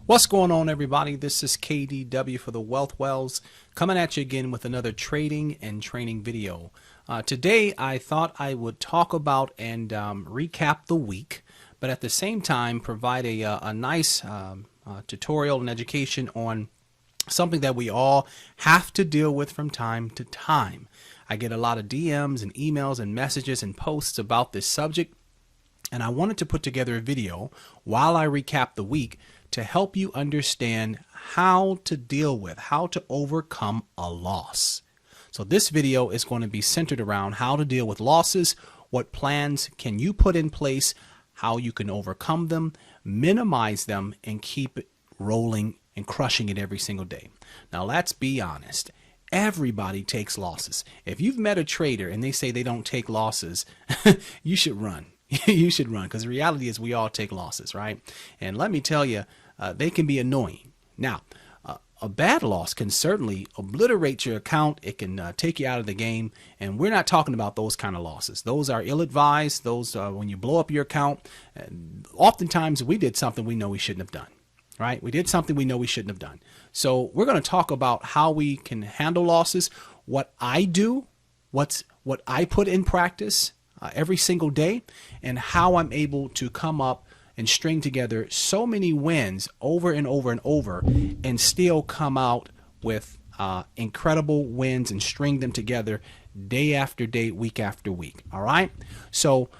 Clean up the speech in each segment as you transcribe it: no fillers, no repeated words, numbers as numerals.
What's going on, everybody? This is KDW for the Wealth Wells, coming at you again with another trading and training video. Today I thought I would talk about and recap the week, but at the same time provide a nice tutorial and education on something that we all have to deal with from time to time. I get a lot of DMs and emails and messages and posts about this subject, and I wanted to put together a video while I recap the week to help you understand how to deal with, how to overcome a loss. So this video is going to be centered around how to deal with losses, what plans can you put in place, how you can overcome them, minimize them, and keep it rolling and crushing it every single day. Now let's be honest. Everybody takes losses. If you've met a trader and they say they don't take losses, you should run. You should run, because the reality is we all take losses, right? And let me tell you, they can be annoying. Now, a bad loss can certainly obliterate your account. It can take you out of the game, and we're not talking about those kind of losses. Those are ill-advised. Those when you blow up your account, oftentimes we did something we know we shouldn't have done, right? We did something we know we shouldn't have done. So we're going to talk about how we can handle losses, what I do, what I put in practice every single day, and how I'm able to come up and string together so many wins over and over and over and still come out with incredible wins and string them together day after day, week after week. All right. So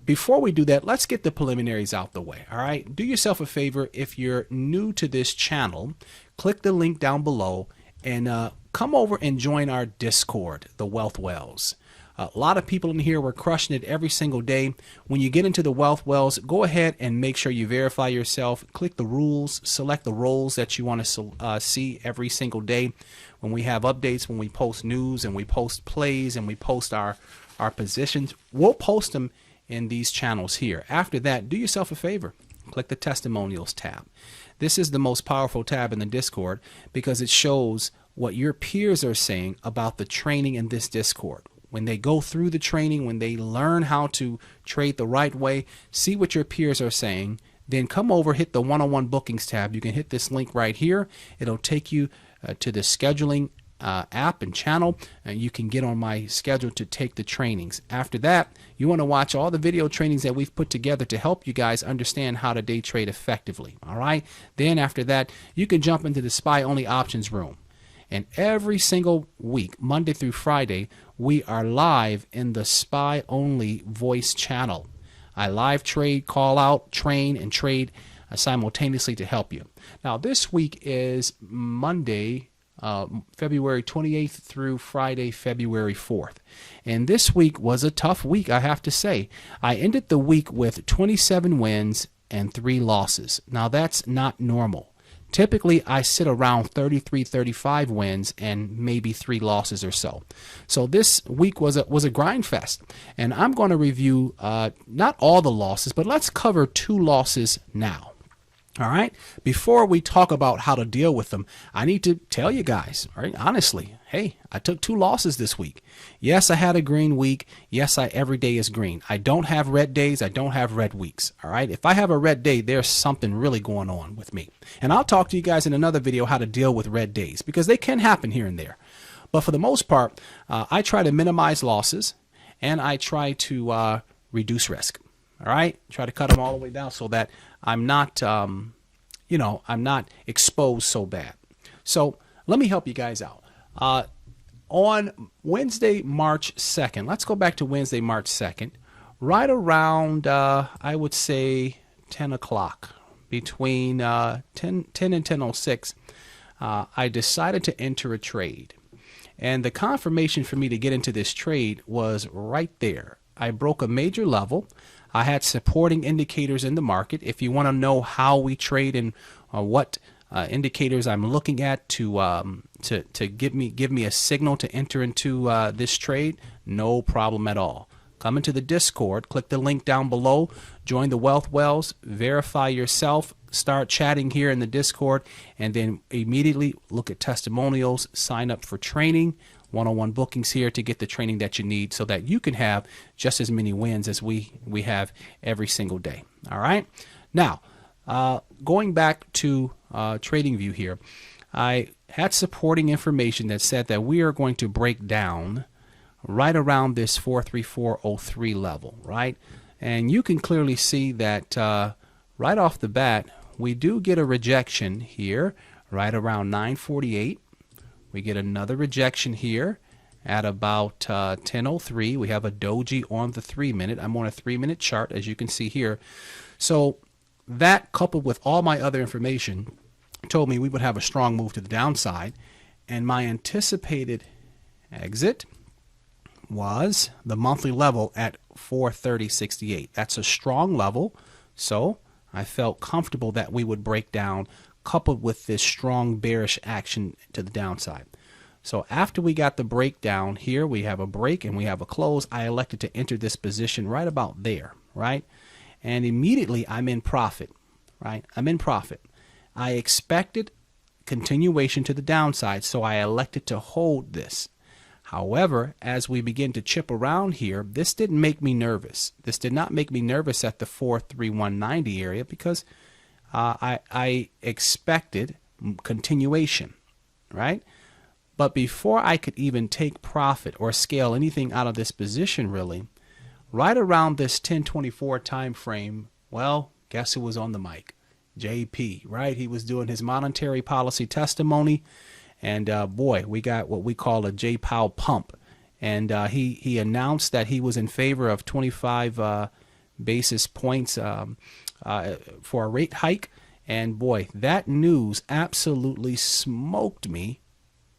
before we do that, let's get the preliminaries out the way. All right. Do yourself a favor. If you're new to this channel, click the link down below and come over and join our Discord, the Wealth Wells. A lot of people in here, we're crushing it every single day. When you get into the Wealth Wells, go ahead and make sure you verify yourself. Click the rules, select the roles that you want to see every single day. When we have updates, when we post news and we post plays and we post our positions, we'll post them in these channels here. After that, do yourself a favor. Click the Testimonials tab. This is the most powerful tab in the Discord because it shows what your peers are saying about the training in this Discord. When they go through the training, when they learn how to trade the right way, see what your peers are saying, then come over, hit the one-on-one bookings tab. You can hit this link right here. It'll take you to the scheduling app and channel, and you can get on my schedule to take the trainings. After that, you want to watch all the video trainings that we've put together to help you guys understand how to day trade effectively. All right. Then after that, you can jump into the SPY only options room. And every single week, Monday through Friday, we are live in the SPY only voice channel. I live trade, call out, train, and trade simultaneously to help you. Now, this week is Monday, February 28th through Friday, February 4th. And this week was a tough week, I have to say. I ended the week with 27 wins and 3 losses. Now, that's not normal. Typically, I sit around 33, 35 wins and maybe 3 losses or so. So this week was a grind fest. And I'm going to review not all the losses, but let's cover 2 losses now. All right. Before we talk about how to deal with them, I need to tell you guys, all right, honestly, hey, I took 2 losses this week. Yes, I had a green week. Yes, every day is green. I don't have red days. I don't have red weeks. All right. If I have a red day, there's something really going on with me. And I'll talk to you guys in another video how to deal with red days, because they can happen here and there. But for the most part, I try to minimize losses and I try to reduce risk. All right. Try to cut them all the way down so that I'm not, I'm not exposed so bad. So let me help you guys out. On Wednesday, March 2nd, let's go back to Wednesday, March 2nd, right around, I would say 10 o'clock, between 10 and 10:06, I decided to enter a trade. And the confirmation for me to get into this trade was right there. I broke a major level. I had supporting indicators in the market. If you want to know how we trade and what indicators I'm looking at to give me a signal to enter into this trade, no problem at all. Come into the Discord, click the link down below, join the Wealth Wells, verify yourself, start chatting here in the Discord, and then immediately look at testimonials, sign up for training, one-on-one bookings here to get the training that you need so that you can have just as many wins as we have every single day. All right. Now, Going back to TradingView here, I had supporting information that said that we are going to break down right around this 434.03 level, right? And you can clearly see that right off the bat, we do get a rejection here right around 948. We get another rejection here at about 10:03. We have a doji on the 3-minute. I'm on a 3-minute chart, as you can see here. So that, coupled with all my other information, told me we would have a strong move to the downside. And my anticipated exit was the monthly level at 430.68. That's a strong level. So I felt comfortable that we would break down, coupled with this strong bearish action to the downside. So after we got the breakdown here, we have a break and we have a close. I elected to enter this position right about there, right? And immediately I'm in profit, right? I'm in profit. I expected continuation to the downside, so I elected to hold this. However, as we begin to chip around here, this didn't make me nervous. This did not make me nervous at the 431.90 area because I expected continuation, right? But before I could even take profit or scale anything out of this position, really, right around this 1024 time frame, well, guess who was on the mic? JP, right? He was doing his monetary policy testimony, and boy, we got what we call a J Powell pump, and he announced that he was in favor of 25 basis points for a rate hike, and boy, that news absolutely smoked me.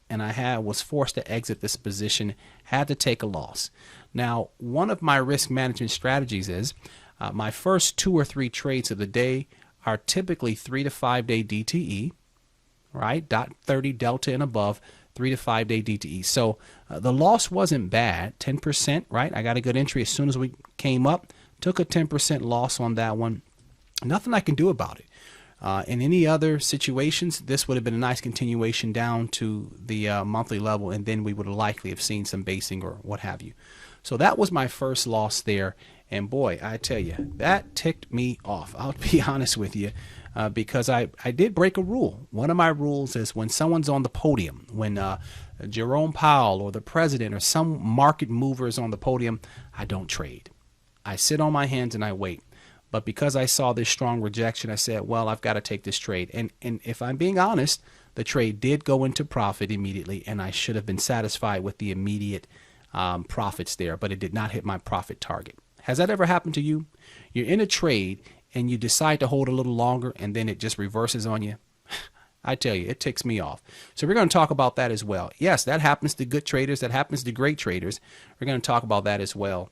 And I was forced to exit this position, had to take a loss. Now, one of my risk management strategies is my first 2 or 3 trades of the day are typically 3 to 5 day DTE, right? .30 delta and above, 3 to 5 day DTE. So the loss wasn't bad, 10%, right? I got a good entry as soon as we came up, took a 10% loss on that one. Nothing I can do about it. In any other situations, this would have been a nice continuation down to the monthly level, and then we would have likely have seen some basing or what have you. So that was my first loss there, and boy, I tell you, that ticked me off. I'll be honest with you, because I did break a rule. One of my rules is when someone's on the podium, when Jerome Powell or the president or some market mover is on the podium, I don't trade. I sit on my hands and I wait. But because I saw this strong rejection, I said, well, I've got to take this trade. And if I'm being honest, the trade did go into profit immediately, and I should have been satisfied with the immediate profits there, but it did not hit my profit target. Has that ever happened to you? You're in a trade and you decide to hold a little longer and then it just reverses on you? I tell you, it ticks me off. So we're going to talk about that as well. Yes, that happens to good traders. That happens to great traders. We're going to talk about that as well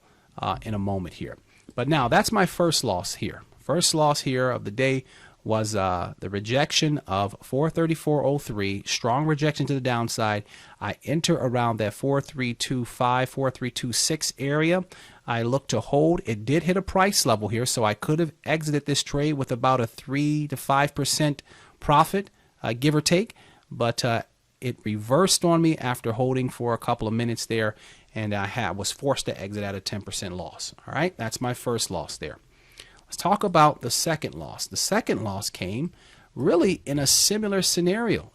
in a moment here. But now that's my first loss here. First loss here of the day was the rejection of 434.03, strong rejection to the downside. I enter around that 4325, 4326 area. I look to hold. It did hit a price level here, so I could have exited this trade with about a 3 to 5% profit, give or take. But it reversed on me after holding for a couple of minutes there, and I was forced to exit at a 10% loss. All right, that's my first loss there. Let's talk about the second loss. The second loss came really in a similar scenario.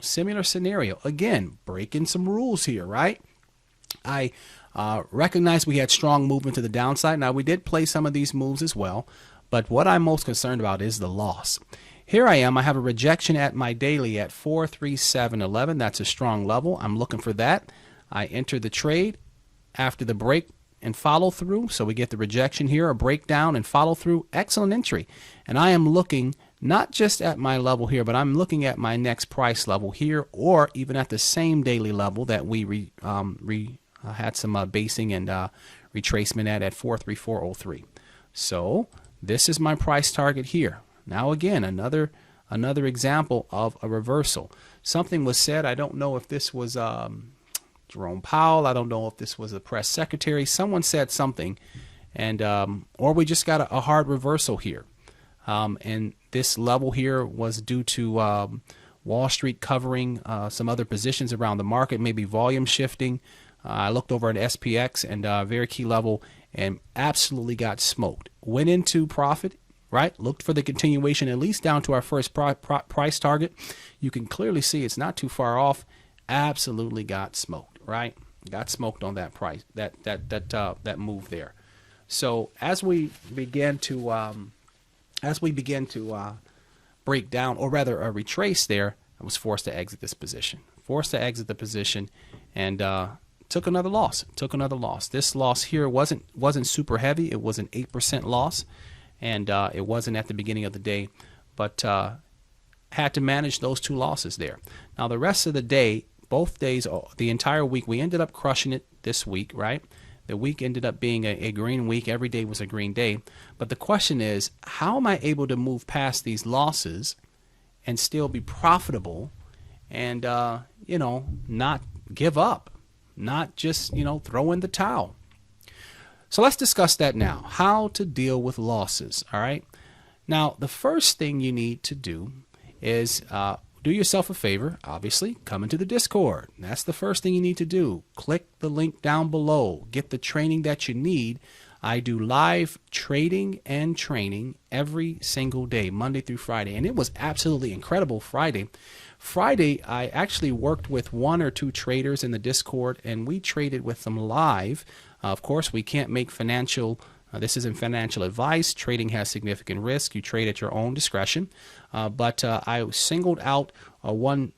Again, breaking some rules here, right? I recognize we had strong movement to the downside. Now, we did play some of these moves as well, but what I'm most concerned about is the loss. Here I am. I have a rejection at my daily at 437.11. That's a strong level. I'm looking for that. I enter the trade after the break and follow through. So we get the rejection here, a breakdown and follow through. Excellent entry. And I am looking not just at my level here, but I'm looking at my next price level here, or even at the same daily level that we had some basing and retracement at 434.03. So this is my price target here. Now again, another example of a reversal. Something was said. I don't know if this was Jerome Powell. I don't know if this was a press secretary. Someone said something, and or we just got a hard reversal here. And this level here was due to Wall Street covering some other positions around the market, maybe volume shifting. I looked over at SPX and very key level and absolutely got smoked. Went into profit right? Looked for the continuation at least down to our first price target. You can clearly see it's not too far off. Absolutely got smoked, right? Got smoked on that price, that move there. So as we begin to break down, or rather retrace there, I was forced to exit this position. Forced to exit the position, and took another loss. This loss here wasn't super heavy. It was an 8% loss, and it wasn't at the beginning of the day, but had to manage those two losses there. Now the rest of the day, both days, the entire week, we ended up crushing it this week, right? The week ended up being a green week. Every day was a green day. But the question is, how am I able to move past these losses and still be profitable and, not give up, not just, throw in the towel? So let's discuss that now, how to deal with losses, all right? Now, the first thing you need to do is do yourself a favor, obviously, come into the Discord. That's the first thing you need to do. Click the link down below. Get the training that you need. I do live trading and training every single day, Monday through Friday. And it was absolutely incredible Friday. Friday, I actually worked with one or two traders in the Discord, and we traded with them live. Of course, we can't make this isn't financial advice. Trading has significant risk. You trade at your own discretion. But I singled out one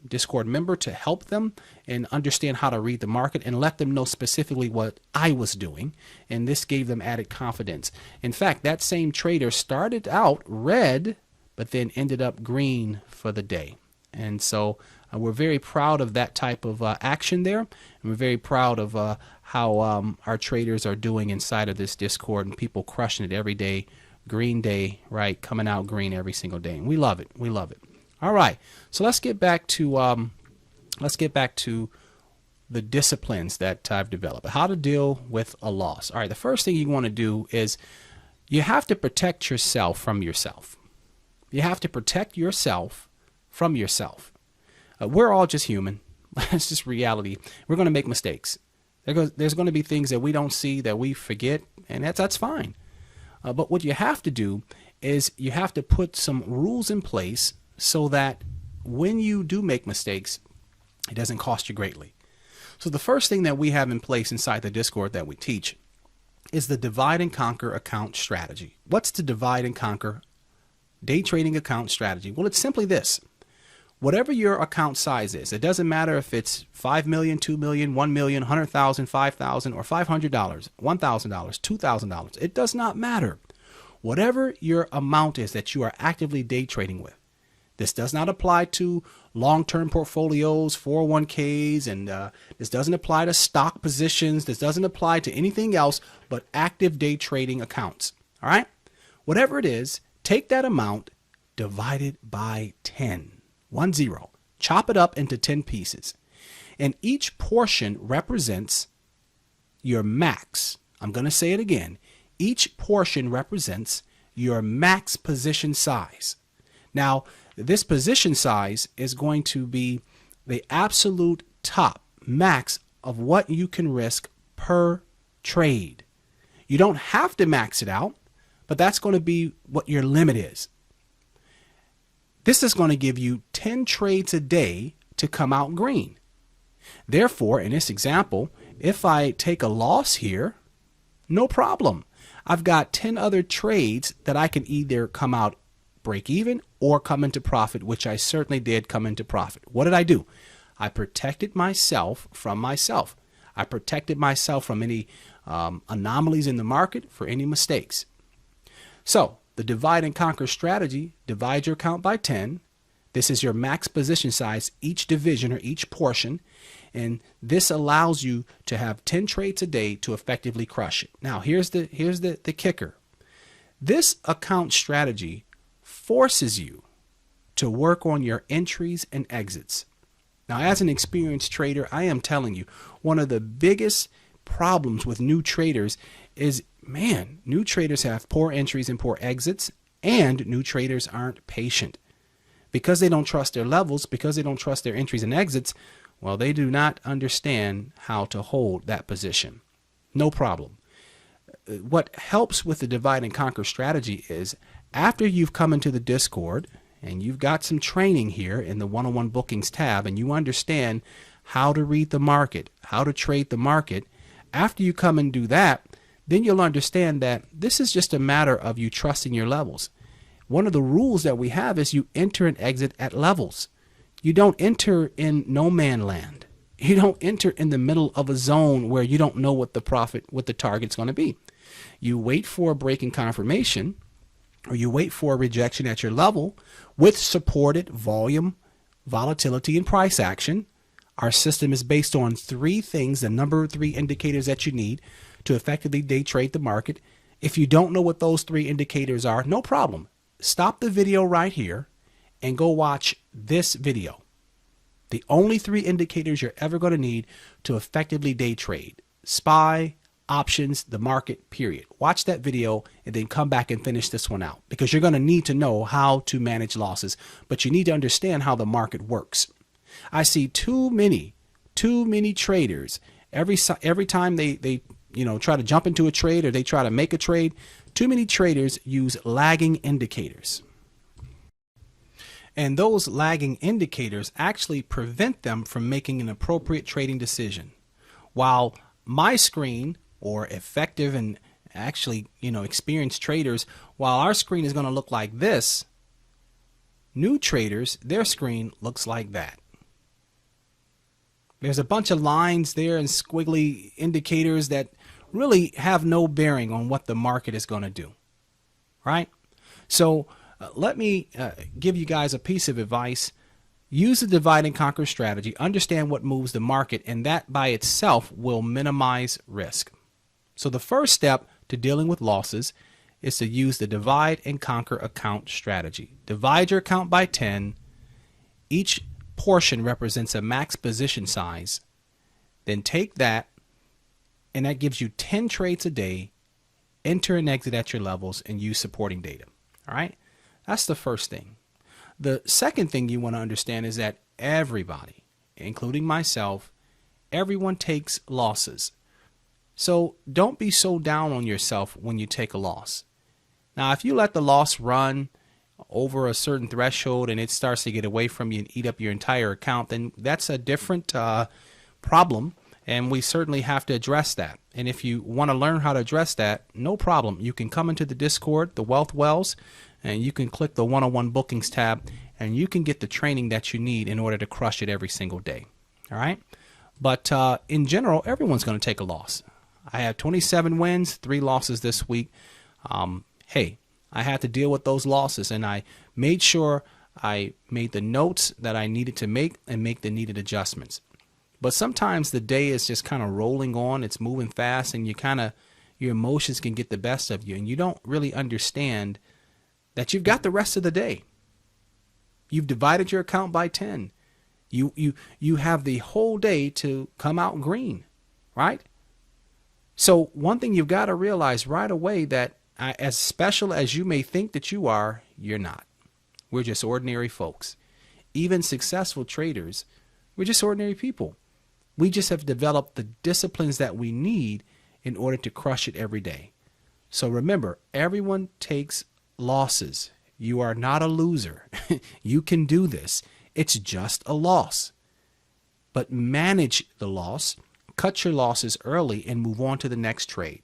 Discord member to help them and understand how to read the market and let them know specifically what I was doing. And this gave them added confidence. In fact, that same trader started out red, but then ended up green for the day. And so we're very proud of that type of action there. And we're very proud of how our traders are doing inside of this Discord, and people crushing it every day. Green day, right? Coming out green every single day. And we love it. We love it. All right. So let's get back to the disciplines that I've developed. How to deal with a loss. All right. The first thing you want to do is you have to protect yourself from yourself. You have to protect yourself from yourself. We're all just human. It's just reality. We're going to make mistakes. There's going to be things that we don't see, that we forget, and that's fine. But what you have to do is you have to put some rules in place so that when you do make mistakes, it doesn't cost you greatly. So the first thing that we have in place inside the Discord that we teach is the divide and conquer account strategy. What's the divide and conquer day trading account strategy? Well, it's simply this. Whatever your account size is, it doesn't matter if it's 5 million, 2 million, 1 million, 100,000, 5,000, or $500, $1,000, $2,000. It does not matter. Whatever your amount is that you are actively day trading with. This does not apply to long-term portfolios, 401ks, and this doesn't apply to stock positions. This doesn't apply to anything else but active day trading accounts. All right? Whatever it is, take that amount, divide it by 10. 10. Chop it up into 10 pieces. And each portion represents your max. I'm going to say it again. Each portion represents your max position size. Now, this position size is going to be the absolute top max of what you can risk per trade. You don't have to max it out, but that's going to be what your limit is. This is going to give you 10 trades a day to come out green. Therefore, in this example, if I take a loss here, no problem. I've got 10 other trades that I can either come out break even or come into profit, which I certainly did come into profit. What did I do? I protected myself from myself. I protected myself from any anomalies in the market, for any mistakes. So, the divide and conquer strategy, divide your account by 10. This is your max position size, each division or each portion. And this allows you to have 10 trades a day to effectively crush it. Now, here's the kicker. This account strategy forces you to work on your entries and exits. Now, as an experienced trader, I am telling you, one of the biggest problems with new traders is, man, new traders have poor entries and poor exits, and new traders aren't patient. Because they don't trust their levels, because they don't trust their entries and exits, well, they do not understand how to hold that position. No problem. what helps with the divide and conquer strategy is after you've come into the Discord and you've got some training here in the one-on-one bookings tab and you understand how to read the market, how to trade the market, after you come and do that, then you'll understand that this is just a matter of you trusting your levels. One of the rules that we have is you enter and exit at levels. You don't enter in no man land. You don't enter in the middle of a zone where you don't know what the target's going to be. You wait for a breaking confirmation, or you wait for a rejection at your level with supported volume, volatility, and price action. Our system is based on three things, the number three indicators that you need to effectively day trade the market. If you don't know what those three indicators are, no problem. Stop the video right here and go watch this video. The only three indicators you're ever going to need to effectively day trade: SPY, options, the market, period. Watch that video and then come back and finish this one out, because you're going to need to know how to manage losses, but you need to understand how the market works. I see too many traders every time they try to jump into a trade or they try to make a trade. Too many traders use lagging indicators. And those lagging indicators actually prevent them from making an appropriate trading decision. While my screen, or effective and actually, experienced traders, while our screen is going to look like this, new traders, their screen looks like that. There's a bunch of lines there and squiggly indicators that really have no bearing on what the market is going to do, right? So let me give you guys a piece of advice. Use the divide and conquer strategy. Understand what moves the market, and that by itself will minimize risk. So the first step to dealing with losses is to use the divide and conquer account strategy. Divide your account by 10. Each portion represents a max position size. Then take that, and that gives you 10 trades a day. Enter and exit at your levels and use supporting data. All right? That's the first thing. The second thing you want to understand is that everybody, including myself, everyone takes losses. So don't be so down on yourself when you take a loss. Now, if you let the loss run over a certain threshold and it starts to get away from you and eat up your entire account, then that's a different problem, and we certainly have to address that. And if you want to learn how to address that, no problem. You can come into the Discord, the Wealth Wells, and you can click the one-on-one bookings tab, and you can get the training that you need in order to crush it every single day. All right? But in general, everyone's going to take a loss. I have 27 wins, 3 losses this week. Hey, I had to deal with those losses, and I made sure I made the notes that I needed to make and make the needed adjustments. But sometimes the day is just kind of rolling on. It's moving fast, and your emotions can get the best of you, and you don't really understand that you've got the rest of the day. You've divided your account by 10. You have the whole day to come out green, right? So one thing you've got to realize right away, that as special as you may think that you are, you're not. We're just ordinary folks. Even successful traders, we're just ordinary people. We just have developed the disciplines that we need in order to crush it every day. So remember, everyone takes losses. You are not a loser. You can do this. It's just a loss. But manage the loss, cut your losses early, and move on to the next trade.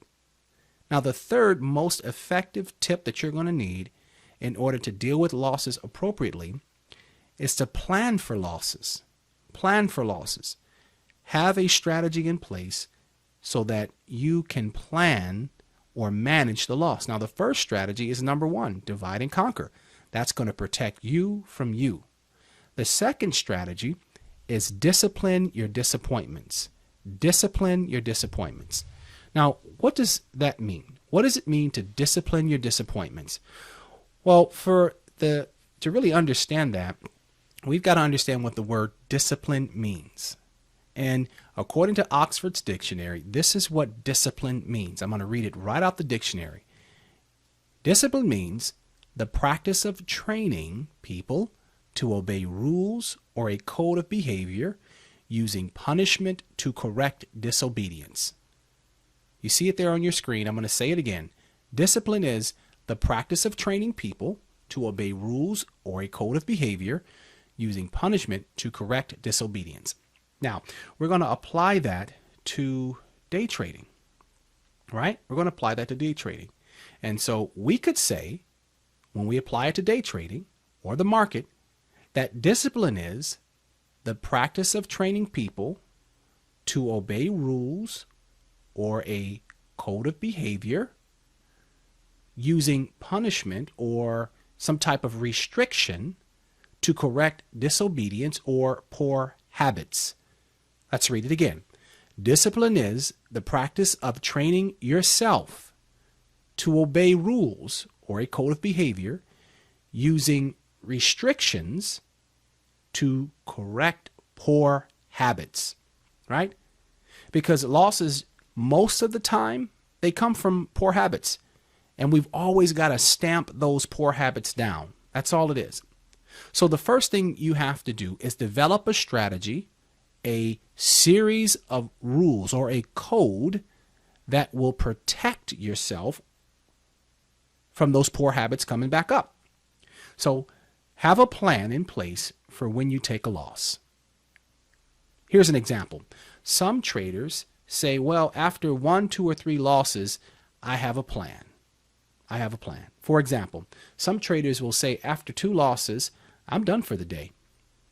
Now, the third most effective tip that you're going to need in order to deal with losses appropriately is to plan for losses. Plan for losses. Have a strategy in place so that you can plan or manage the loss. Now, the first strategy is number 1, divide and conquer. That's going to protect you from you. The second strategy is discipline your disappointments. Discipline your disappointments. Now, what does that mean? What does it mean to discipline your disappointments? Well, to really understand that, we've got to understand what the word discipline means. And according to Oxford's dictionary, this is what discipline means. I'm going to read it right out the dictionary. Discipline means the practice of training people to obey rules or a code of behavior using punishment to correct disobedience. You see it there on your screen. I'm going to say it again. Discipline is the practice of training people to obey rules or a code of behavior using punishment to correct disobedience. Now, we're going to apply that to day trading, right? We're going to apply that to day trading. And so we could say, when we apply it to day trading or the market, that discipline is the practice of training people to obey rules or a code of behavior using punishment or some type of restriction to correct disobedience or poor habits. Let's read it again. Discipline is the practice of training yourself to obey rules or a code of behavior using restrictions to correct poor habits, right? Because losses, most of the time, they come from poor habits. And we've always got to stamp those poor habits down. That's all it is. So the first thing you have to do is develop a strategy, a series of rules or a code that will protect yourself from those poor habits coming back up. So have a plan in place for when you take a loss. Here's an example. Some traders say, well, after 1, 2, or 3 losses, I have a plan. I have a plan. For example, some traders will say, after 2 losses, I'm done for the day.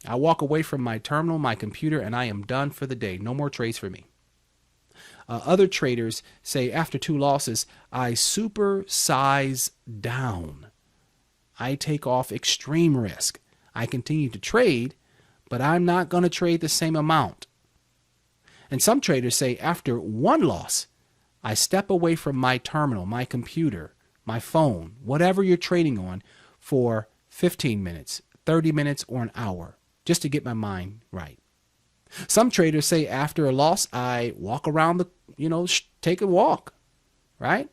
I walk away from my terminal, my computer, and I am done for the day. No more trades for me. Other traders say, after 2 losses, I supersize down. I take off extreme risk. I continue to trade, but I'm not going to trade the same amount. And some traders say, after 1 loss, I step away from my terminal, my computer, my phone, whatever you're trading on, for 15 minutes, 30 minutes, or an hour, just to get my mind right. Some traders say, after a loss, I walk around take a walk, right?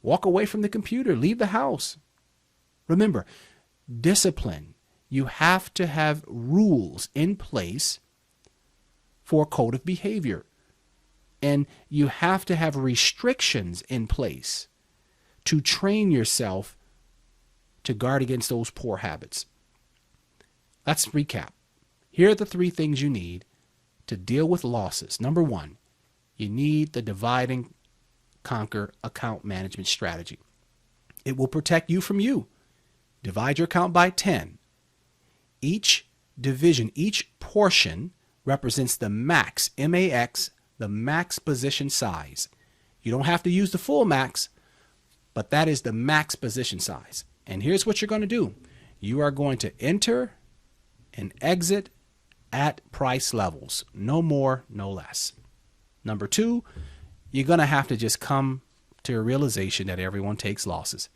Walk away from the computer, leave the house. Remember, discipline. You have to have rules in place for a code of behavior. And you have to have restrictions in place to train yourself to guard against those poor habits. Let's recap. Here are the 3 things you need to deal with losses. Number 1, you need the divide and conquer account management strategy. It will protect you from you. Divide your account by 10. Each division, each portion represents the max, M-A-X, the max position size. You don't have to use the full max, but that is the max position size. And here's what you're going to do. You are going to enter and exit at price levels. No more, no less. Number 2, you're going to have to just come to a realization that everyone takes losses.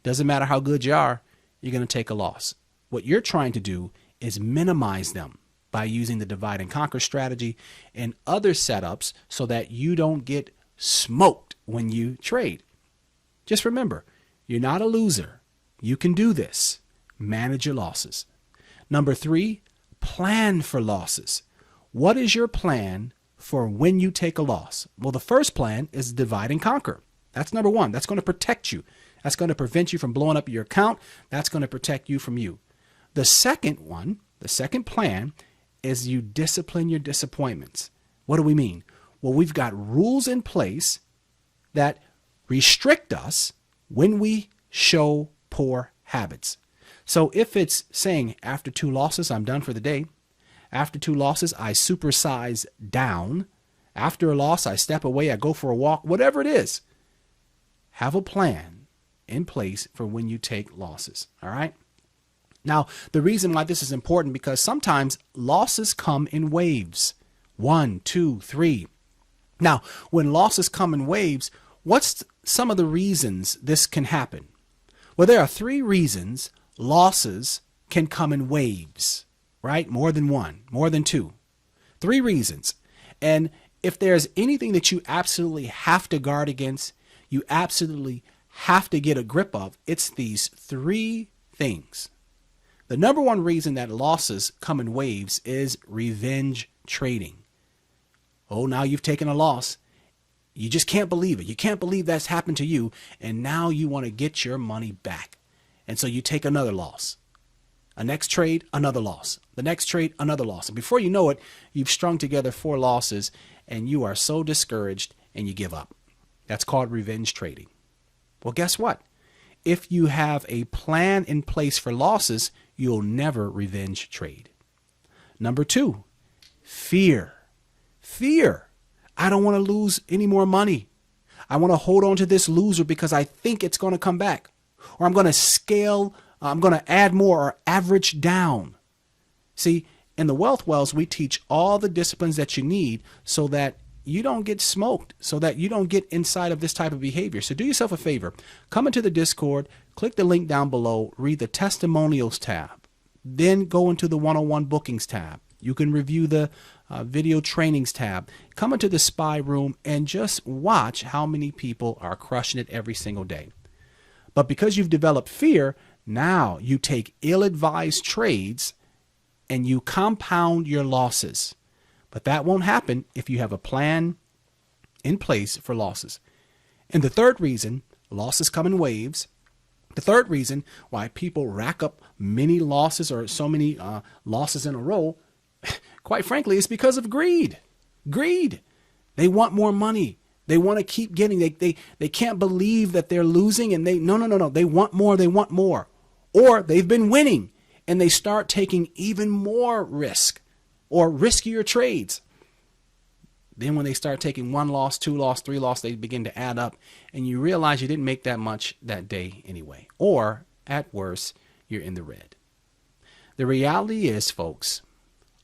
Doesn't matter how good you are, you're going to take a loss. What you're trying to do is minimize them by using the divide and conquer strategy and other setups so that you don't get smoked when you trade. Just remember, you're not a loser. You can do this. Manage your losses. Number 3, plan for losses. What is your plan for when you take a loss? Well, the first plan is divide and conquer. That's number 1. That's going to protect you. That's going to prevent you from blowing up your account. That's going to protect you from you. The second one, the second plan, is you discipline your disappointments. What do we mean? Well, we've got rules in place that restrict us when we show poor habits. So if it's saying after 2 losses, I'm done for the day. After 2 losses, I supersize down. After a loss, I step away, I go for a walk, whatever it is. Have a plan in place for when you take losses. All right. Now, the reason why this is important, because sometimes losses come in waves. 1, 2, 3. Now, when losses come in waves, what's some of the reasons this can happen? Well, there are 3 reasons losses can come in waves, right? More than 1, more than 2. 3 reasons. And if there's anything that you absolutely have to guard against, you absolutely have to get a grip of, it's these 3 things. The number 1 reason that losses come in waves is revenge trading. Oh, now you've taken a loss. You just can't believe it. You can't believe that's happened to you. And now you want to get your money back. And so you take another loss. A next trade, another loss. The next trade, another loss. And before you know it, you've strung together 4 losses and you are so discouraged and you give up. That's called revenge trading. Well, guess what? If you have a plan in place for losses, you'll never revenge trade. Number 2, fear. Fear. I don't want to lose any more money. I want to hold on to this loser because I think it's going to come back. Or I'm going to scale, I'm going to add more or average down. See, in the Wealth Wells, we teach all the disciplines that you need so that you don't get smoked, so that you don't get inside of this type of behavior. So do yourself a favor. Come into the Discord, click the link down below, read the testimonials tab, then go into the 101 bookings tab. You can review the video trainings tab. Come into the spy room and just watch how many people are crushing it every single day. But because you've developed fear, now you take ill-advised trades and you compound your losses. But that won't happen if you have a plan in place for losses. And the third reason, losses come in waves. The third reason why people rack up many losses or so many losses in a row, quite frankly, is because of greed. Greed. They want more money. They want to keep getting. They can't believe that they're losing, and no. They want more. They want more. Or they've been winning and they start taking even more risk or riskier trades. Then when they start taking 1 loss, 2 loss, 3 loss, they begin to add up and you realize you didn't make that much that day anyway. Or at worst, you're in the red. The reality is, folks,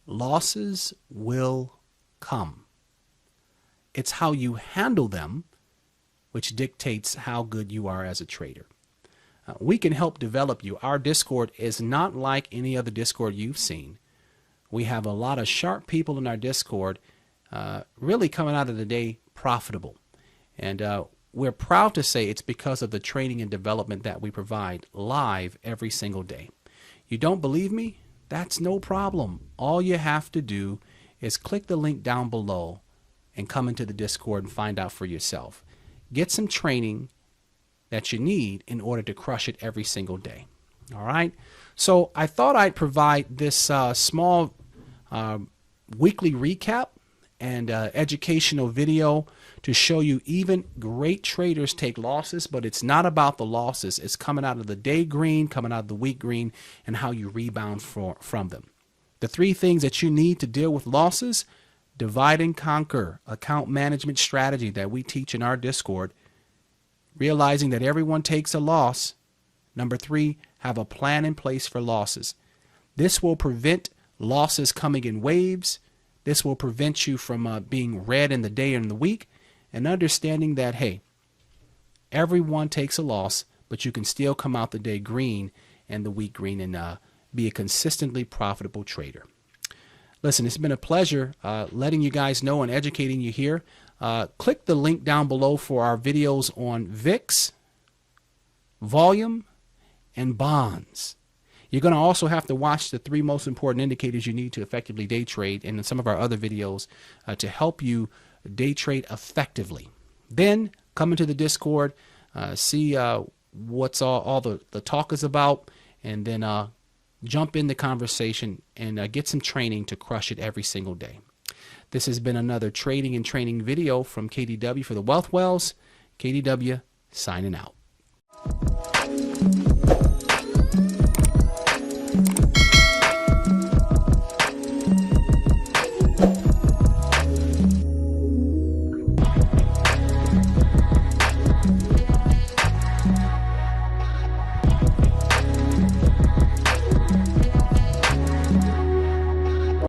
losses will come. It's how you handle them which dictates how good you are as a trader. We can help develop you. Our Discord is not like any other Discord you've seen. We have a lot of sharp people in our Discord really coming out of the day profitable. And we're proud to say it's because of the training and development that we provide live every single day. You don't believe me? That's no problem. All you have to do is click the link down below and come into the Discord and find out for yourself. Get some training that you need in order to crush it every single day. All right. So I thought I'd provide this small weekly recap and educational video to show you even great traders take losses, but it's not about the losses. It's coming out of the day green, coming out of the week green, and how you rebound from them. The 3 things that you need to deal with losses: divide and conquer, account management strategy that we teach in our Discord, realizing that everyone takes a loss. Number 3, have a plan in place for losses. This will prevent losses coming in waves. This will prevent you from being red in the day and in the week, and understanding that, hey, everyone takes a loss, but you can still come out the day green and the week green and be a consistently profitable trader. Listen, it's been a pleasure letting you guys know and educating you here. Click the link down below for our videos on VIX, volume, and bonds. You're going to also have to watch the 3 most important indicators you need to effectively day trade, and in some of our other videos to help you day trade effectively. Then come into the Discord, see what's all the talk is about, and then jump in the conversation and get some training to crush it every single day. This has been another trading and training video from KDW for the Wealth Wells. KDW signing out.